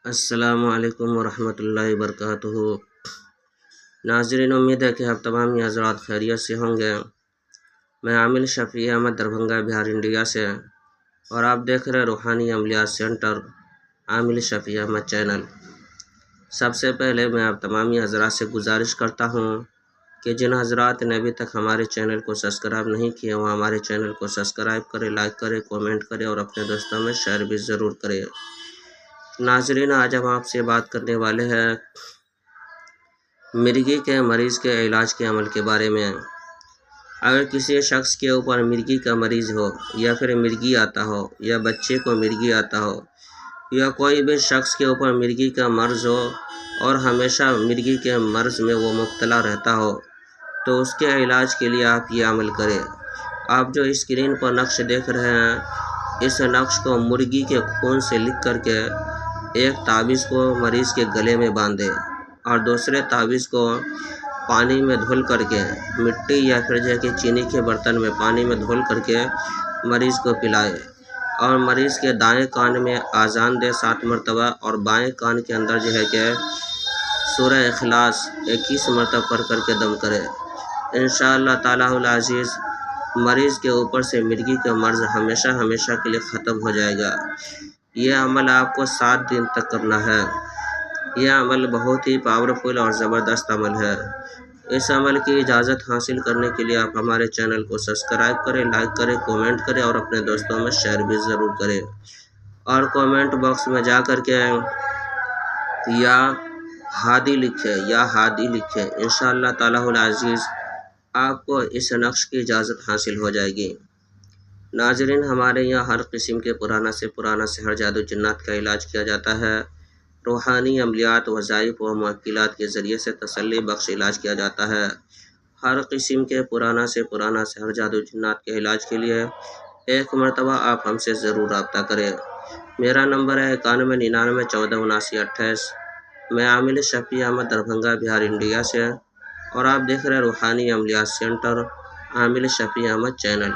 السلام علیکم ورحمۃ اللہ وبرکاتہ۔ ناظرین، امید ہے کہ آپ تمام ہی حضرات خیریت سے ہوں گے۔ میں عامل شفیع احمد دربھنگہ بہار انڈیا سے، اور آپ دیکھ رہے روحانی عملیات سینٹر عامل شفیع احمد چینل۔ سب سے پہلے میں آپ تمام ہی حضرات سے گزارش کرتا ہوں کہ جن حضرات نے ابھی تک ہمارے چینل کو سبسکرائب نہیں کیے وہ ہمارے چینل کو سبسکرائب کرے، لائک کرے، کومنٹ کرے اور اپنے دوستوں میں شیئر بھی ضرور کرے۔ ناظرین، آج ہم آپ سے بات کرنے والے ہیں مرگی کے مریض کے علاج کے عمل کے بارے میں۔ اگر کسی شخص کے اوپر مرگی کا مریض ہو، یا پھر مرگی آتا ہو، یا بچے کو مرگی آتا ہو، یا کوئی بھی شخص کے اوپر مرگی کا مرض ہو اور ہمیشہ مرگی کے مرض میں وہ مبتلا رہتا ہو، تو اس کے علاج کے لیے آپ یہ عمل کریں۔ آپ جو اسکرین پر نقش دیکھ رہے ہیں، اس نقش کو مرغی کے خون سے لکھ کر کے ایک تعویذ کو مریض کے گلے میں باندھے، اور دوسرے تعویذ کو پانی میں دھل کر کے مٹی یا پھر کہ چینی کے برتن میں پانی میں دھل کر کے مریض کو پلائے، اور مریض کے دائیں کان میں اذان دے 7 مرتبہ، اور بائیں کان کے اندر کہ سورہ اخلاص 21 مرتبہ پڑھ کر کے دم کرے۔ انشاءاللہ تعالی العزیز مریض کے اوپر سے مرگی کا مرض ہمیشہ کے لیے ختم ہو جائے گا۔ یہ عمل آپ کو 7 دن تک کرنا ہے۔ یہ عمل بہت ہی پاورفل اور زبردست عمل ہے۔ اس عمل کی اجازت حاصل کرنے کے لیے آپ ہمارے چینل کو سبسکرائب کریں، لائک کریں، کومنٹ کریں اور اپنے دوستوں میں شیئر بھی ضرور کریں، اور کومنٹ باکس میں جا کر کے یا ہادی لکھیں۔ انشاءاللہ تعالی العزیز آپ کو اس نقش کی اجازت حاصل ہو جائے گی۔ ناظرین، ہمارے یہاں ہر قسم کے پرانا سے پرانا سحر، جادو، جنات کا علاج کیا جاتا ہے۔ روحانی عملیات، وظائف و معقلات کے ذریعے سے تسلی بخش علاج کیا جاتا ہے۔ ہر قسم کے پرانا سے پرانا سحر، جادو، جنات کے علاج کے لیے ایک مرتبہ آپ ہم سے ضرور رابطہ کریں۔ میرا نمبر ہے 9199147928۔ میں عامل شفیع احمد دربھنگہ بہار انڈیا سے، اور آپ دیکھ رہے روحانی عملیات سینٹر عامل شفیع احمد چینل۔